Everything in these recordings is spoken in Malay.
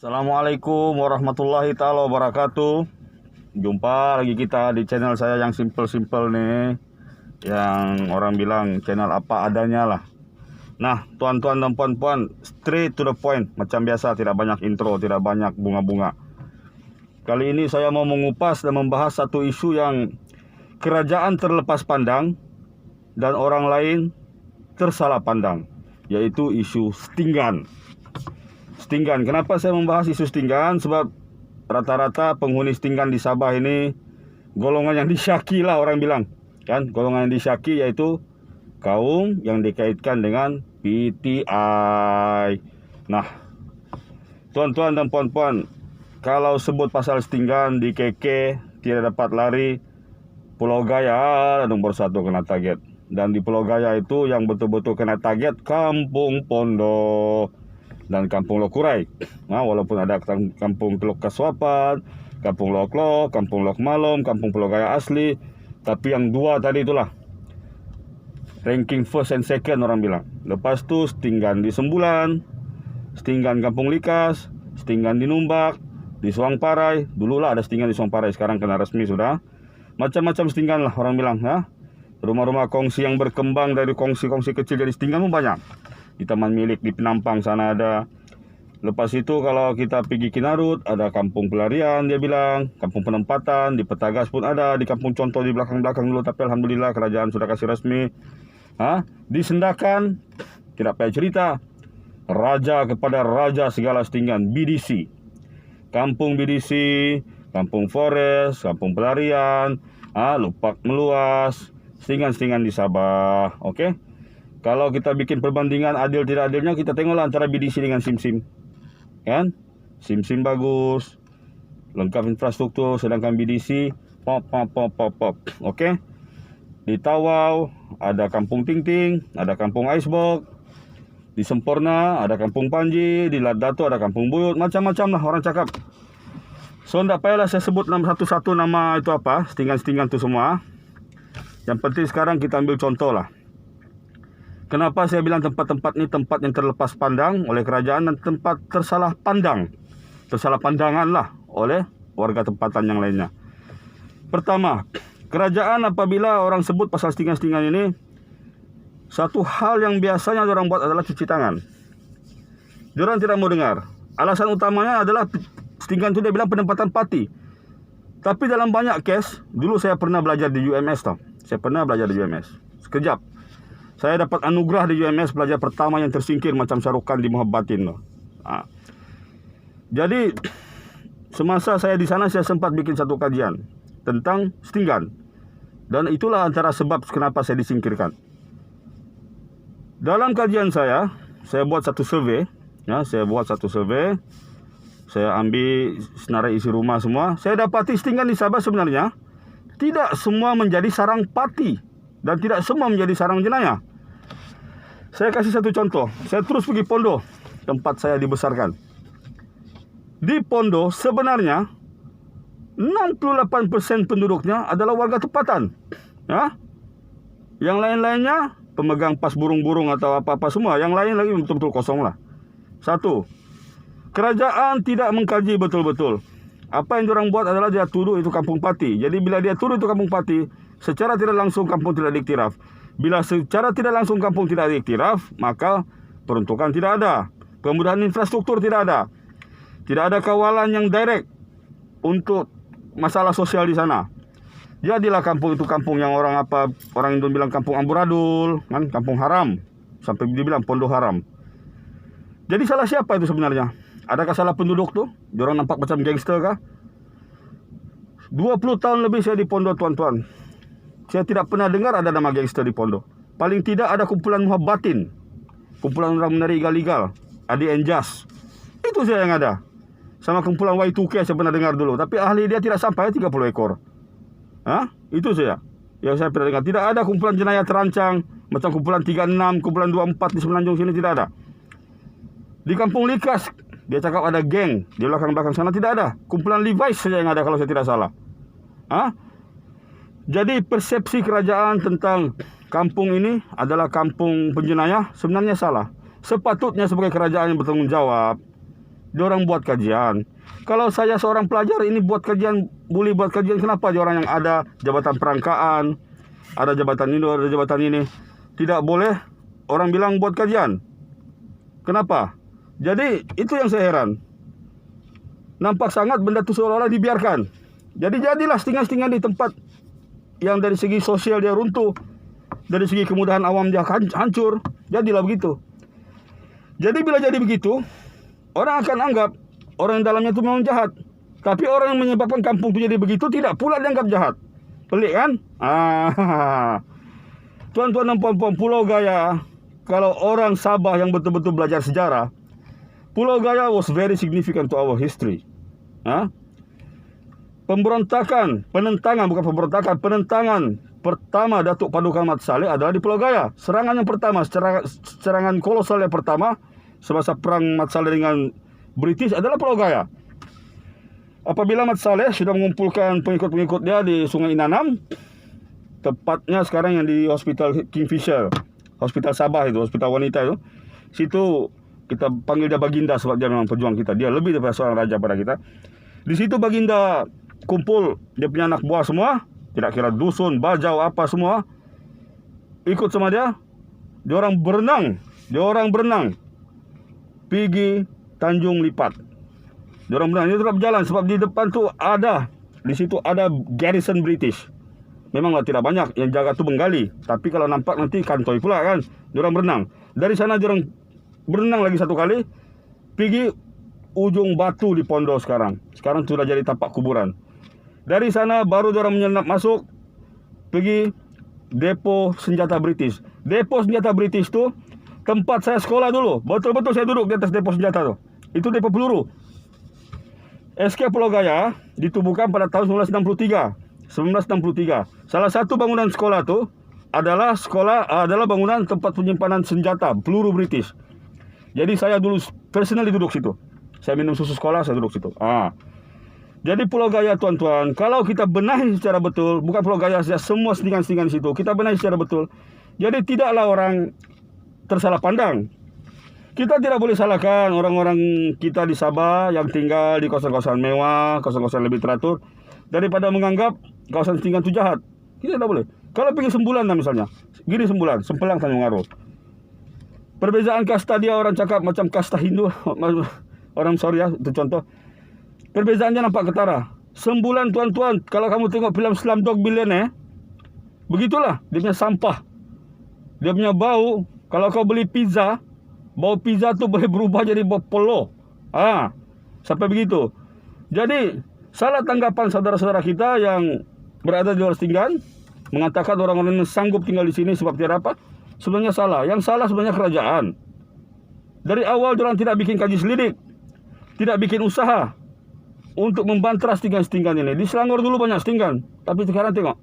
Assalamualaikum warahmatullahi ta'ala wabarakatuh. Jumpa lagi kita di channel saya yang simple-simple nih, yang orang bilang channel apa adanya lah. Nah, tuan-tuan dan puan-puan, straight to the point. Macam biasa, tidak banyak intro, tidak banyak bunga-bunga. Kali ini saya mau mengupas dan membahas satu isu yang kerajaan terlepas pandang dan orang lain tersalah pandang, yaitu isu Stinggan. Stinggan. Kenapa saya membahas isu Stinggan? Sebab rata-rata penghuni Stinggan di Sabah ini golongan yang disyaki lah orang bilang. Kan? Golongan yang disyaki yaitu kaum yang dikaitkan dengan PTI. Nah, tuan-tuan dan puan-puan, kalau sebut pasal Stinggan di KK tidak dapat lari, Pulau Gaya nomor 1 kena target. Dan di Pulau Gaya itu yang betul-betul kena target Kampung Pondo dan Kampung Lokurai. Nah, walaupun ada Kampung Teluk Kaswapan, Kampung Lok, Kampung Lok Malom, Kampung Pulau Gaya asli, tapi yang dua tadi itulah ranking first and second orang bilang. Lepas tu Stinggan di Sembulan, Stinggan Kampung Likas, Stinggan di Numbak, di Suang Parai. Dululah ada Stinggan di Suang Parai, sekarang kena resmi sudah. Macam-macam Stinggan lah orang bilang, ya. Rumah-rumah kongsi yang berkembang dari kongsi-kongsi kecil jadi Stinggan pun banyak. Di Taman Milik di Penampang sana ada. Lepas itu kalau kita pergi Kinarut, ada kampung pelarian dia bilang, kampung penempatan, di Petagas pun ada, di Kampung Contoh di belakang-belakang dulu, tapi alhamdulillah kerajaan sudah kasih resmi. Di Sendakan, tidak payah cerita, raja kepada raja segala Stinggan, BDC. Kampung BDC, kampung forest, kampung pelarian, lupak meluas, Stinggan-Stinggan di Sabah, okey? Kalau kita bikin perbandingan adil tidak adilnya, kita tengoklah antara BDC dengan SIM-SIM. Kan? SIM-SIM bagus, lengkap infrastruktur, sedangkan BDC pop. Okey? Di Tawau ada Kampung Ting-Ting, ada Kampung Icebox. Di Semporna ada Kampung Panji, di Lat Dato ada Kampung Buyut, macam-macam lah orang cakap. So, tak payahlah saya sebut satu-satu nama itu apa, Stinggan-Stinggan itu semua. Yang penting sekarang kita ambil contoh lah. Kenapa saya bilang tempat-tempat ini tempat yang terlepas pandang oleh kerajaan dan tempat tersalah pandang. Tersalah pandangan lah oleh warga tempatan yang lainnya. Pertama, kerajaan apabila orang sebut pasal Stinggan-Stinggan ini, satu hal yang biasanya orang buat adalah cuci tangan. Diorang tidak mau dengar. Alasan utamanya adalah Stinggan itu dia bilang penempatan parti. Tapi dalam banyak kes, dulu saya pernah belajar di UMS tau. Saya pernah belajar di UMS. Sekejap. Saya dapat anugerah di UMS pelajar pertama yang tersingkir macam Syarukan di Muhabbatin. Jadi semasa saya di sana saya sempat bikin satu kajian tentang Stinggan. Dan itulah antara sebab kenapa saya disingkirkan. Dalam kajian saya buat satu survei, saya ambil senarai isi rumah semua. Saya dapati Stinggan di Sabah sebenarnya tidak semua menjadi sarang parti dan tidak semua menjadi sarang jenayah. Saya kasih satu contoh. Saya terus pergi Pondo, tempat saya dibesarkan. Di Pondo sebenarnya 68% penduduknya adalah warga tempatan. Yang lain-lainnya pemegang pas burung-burung atau apa-apa semua. Yang lain lagi betul-betul kosong lah. Satu, kerajaan tidak mengkaji betul-betul. Apa yang diorang buat adalah dia tuduh itu kampung parti. Jadi bila dia tuduh itu kampung parti, secara tidak langsung kampung tidak diiktiraf. Bila secara tidak langsung kampung tidak diiktiraf, maka peruntukan tidak ada. Kemudahan infrastruktur tidak ada. Tidak ada kawalan yang direct untuk masalah sosial di sana. Jadilah kampung itu kampung yang orang Indo bilang kampung amburadul, kan, kampung haram. Sampai dibilang pondok haram. Jadi salah siapa itu sebenarnya? Adakah salah penduduk tu? Diorang nampak macam gangster kah? 20 tahun lebih saya di Pondo, tuan-tuan. Saya tidak pernah dengar ada nama gangster di Pondo. Paling tidak ada kumpulan Muhabbatin. Kumpulan orang menari igal-igal. Adi Enjas. Itu saya yang ada. Sama kumpulan Y2K saya pernah dengar dulu. Tapi ahli dia tidak sampai 30 ekor. Itu saya. Yang saya pernah dengar. Tidak ada kumpulan jenayah terancang. Macam kumpulan 36, kumpulan 24 di Semenanjung sini tidak ada. Di Kampung Likas, dia cakap ada geng. Di belakang-belakang sana tidak ada. Kumpulan Levi's saja yang ada kalau saya tidak salah. Jadi persepsi kerajaan tentang kampung ini adalah kampung penjenayah sebenarnya salah. Sepatutnya sebagai kerajaan yang bertanggungjawab, diorang buat kajian. Kalau saya seorang pelajar ini buat kajian, boleh buat kajian, kenapa diorang yang ada jabatan perangkaan, ada jabatan ini, ada jabatan ini, tidak boleh orang bilang buat kajian? Kenapa? Jadi itu yang saya heran. Nampak sangat benda itu seolah-olah dibiarkan. Jadi jadilah setengah-setengah di tempat yang dari segi sosial dia runtuh, dari segi kemudahan awam dia hancur. Jadilah begitu. Jadi bila jadi begitu, orang akan anggap orang yang dalamnya itu memang jahat. Tapi orang yang menyebabkan kampung itu jadi begitu tidak pula dianggap jahat. Pelik kan? Tuan-tuan dan puan-puan, Pulau Gaya, kalau orang Sabah yang betul-betul belajar sejarah, Pulau Gaya was very significant to our history. Penentangan pertama Datuk Paduka Mat Salleh adalah di Pulau Gaya. Serangan yang pertama, serangan kolosal yang pertama semasa perang Mat Salleh dengan British adalah Pulau Gaya. Apabila Mat Salleh sudah mengumpulkan pengikut-pengikut dia di Sungai Inanam, tepatnya sekarang yang di Hospital Kingfisher, Hospital Sabah itu, Hospital Wanita itu, situ kita panggil dia Baginda sebab dia memang pejuang kita. Dia lebih daripada seorang raja pada kita. Di situ Baginda kumpul dia punya anak buah semua, tidak kira dusun, bajau, apa semua, ikut sama dia. Diorang berenang pergi Tanjung Lipat. Diorang berenang, dia tetap berjalan sebab di depan tu ada, di situ ada garrison British. Memanglah tidak banyak, yang jaga tu Bengali, tapi kalau nampak nanti kantoi pula kan. Diorang berenang. Dari sana diorang berenang lagi satu kali, pergi ujung batu di Pondo sekarang. Sekarang sudah jadi tapak kuburan. Dari sana baru diorang menyelinap masuk, pergi depo senjata British. Depo senjata British tu tempat saya sekolah dulu. Betul-betul saya duduk di atas depo senjata tu. Itu depo peluru. SK Pulau Gaya ditubuhkan pada tahun 1963. Salah satu bangunan sekolah tu adalah bangunan tempat penyimpanan senjata peluru British. Jadi saya dulu personally duduk situ. Saya minum susu sekolah, saya duduk situ. Jadi Pulau Gaya, tuan-tuan, kalau kita benahi secara betul, bukan Pulau Gaya saja, semua setingan-setingan di situ, kita benahi secara betul. Jadi tidaklah orang tersalah pandang. Kita tidak boleh salahkan orang-orang kita di Sabah yang tinggal di kawasan-kawasan mewah, kawasan-kawasan lebih teratur, daripada menganggap kawasan setinggan itu jahat. Kita tidak boleh. Kalau pergi Sembulan lah misalnya, gini Sembulan, Sempelang, Tanjung Aro. Perbezaan kasta dia, orang cakap macam kasta Hindu. Orang sorry ya, itu contoh. Perbezaannya nampak ketara. Sembulan, tuan-tuan, kalau kamu tengok filem Slumdog Millionaire, begitulah. Dia punya sampah, dia punya bau. Kalau kau beli pizza, bau pizza tu boleh berubah jadi bau polo. Sampai begitu. Jadi salah tanggapan saudara-saudara kita yang berada di luar setinggan, mengatakan orang-orang yang sanggup tinggal di sini sebab tiada apa. Sebenarnya salah. Yang salah sebenarnya kerajaan. Dari awal orang tidak bikin kaji selidik, tidak bikin usaha untuk membantras setinggan-setinggan ini. Di Selangor dulu banyak setinggan, tapi sekarang tengok,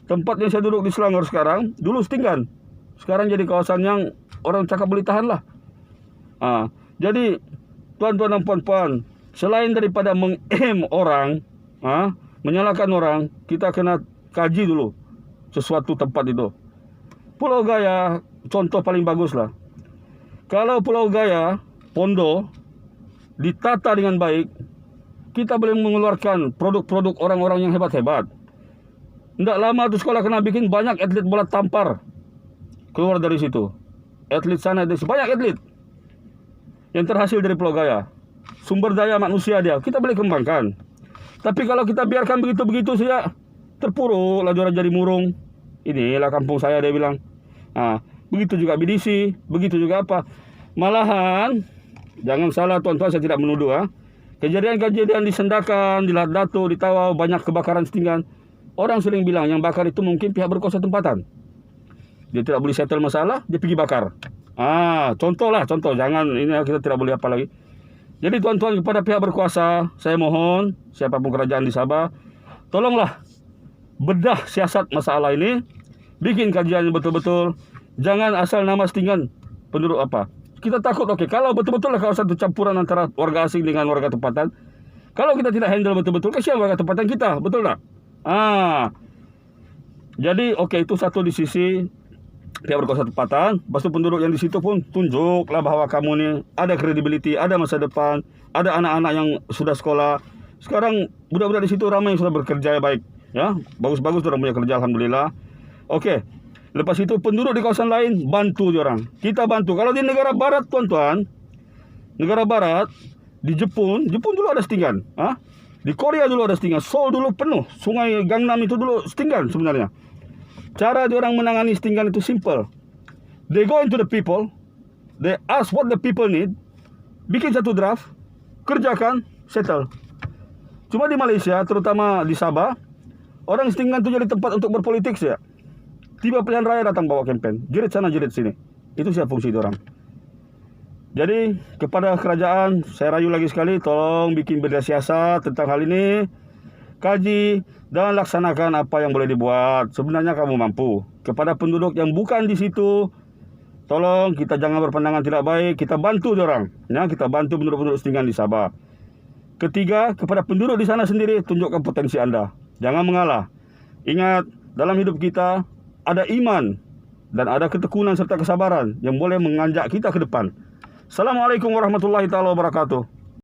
tempat yang saya duduk di Selangor sekarang, dulu setinggan, sekarang jadi kawasan yang orang cakap boleh tahan lah. Jadi tuan-tuan dan puan-puan, selain daripada meng-aim orang, menyalahkan orang, kita kena kaji dulu sesuatu tempat itu. Pulau Gaya contoh paling bagus lah. Kalau Pulau Gaya, Pondo ditata dengan baik, kita boleh mengeluarkan produk-produk orang-orang yang hebat-hebat. Tidak lama tu sekolah kena bikin banyak atlet bola tampar keluar dari situ. Atlet sana, banyak atlet yang terhasil dari Pulau Gaya. Sumber daya manusia dia, kita boleh kembangkan. Tapi kalau kita biarkan begitu-begitu saja, terpuruk lah orang jadi murung. Inilah kampung saya, dia bilang. Begitu juga BDC, begitu juga apa. Malahan, jangan salah tuan-tuan, saya tidak menuduh. Kejadian-kejadian di Sendakan, di Lahad Datu, di Tawau, banyak kebakaran setinggan. Orang sering bilang yang bakar itu mungkin pihak berkuasa tempatan. Dia tidak boleh settle masalah, dia pergi bakar. Contoh. Jangan, ini kita tidak boleh apa lagi. Jadi tuan-tuan, kepada pihak berkuasa, saya mohon, siapapun kerajaan di Sabah, tolonglah bedah siasat masalah ini, bikin kajian yang betul-betul. Jangan asal nama setinggan penduduk apa. Kita takut, kalau betul-betul lah kawasan itu campuran antara warga asing dengan warga tempatan, kalau kita tidak handle betul-betul, kasihan warga tempatan kita, betul tak? Jadi itu satu di sisi pihak berkuasa tempatan. Lepas tu penduduk yang di situ pun tunjuklah bahawa kamu ni ada credibility, ada masa depan, ada anak-anak yang sudah sekolah. Sekarang budak-budak di situ ramai yang sudah bekerja baik, ya. Bagus-bagus orang punya kerja, alhamdulillah. Okey. Lepas itu penduduk di kawasan lain bantu diorang. Kita bantu. Kalau di negara barat tuan-tuan, negara barat, di Jepun dulu ada setinggan, ha? Di Korea dulu ada setinggan, Seoul dulu penuh, sungai Gangnam itu dulu setinggan sebenarnya. Cara diorang menangani setinggan itu simple. They go into the people, they ask what the people need, bikin satu draft, kerjakan, settle. Cuma di Malaysia, terutama di Sabah, orang setinggan itu jadi tempat untuk berpolitik ya. Tiba pilihan raya datang bawa kempen, jerit sana jerit sini. Itu siapa fungsi diorang. Jadi kepada kerajaan, saya rayu lagi sekali, tolong bikin benda siasat tentang hal ini. Kaji dan laksanakan apa yang boleh dibuat. Sebenarnya kamu mampu. Kepada penduduk yang bukan di situ, tolong kita jangan berpandangan tidak baik. Kita bantu diorang, ya, kita bantu penduduk-penduduk setinggan di Sabah. Ketiga, kepada penduduk di sana sendiri, tunjukkan potensi anda. Jangan mengalah. Ingat, dalam hidup kita ada iman dan ada ketekunan serta kesabaran yang boleh menganjak kita ke depan. Assalamualaikum warahmatullahi taala wabarakatuh.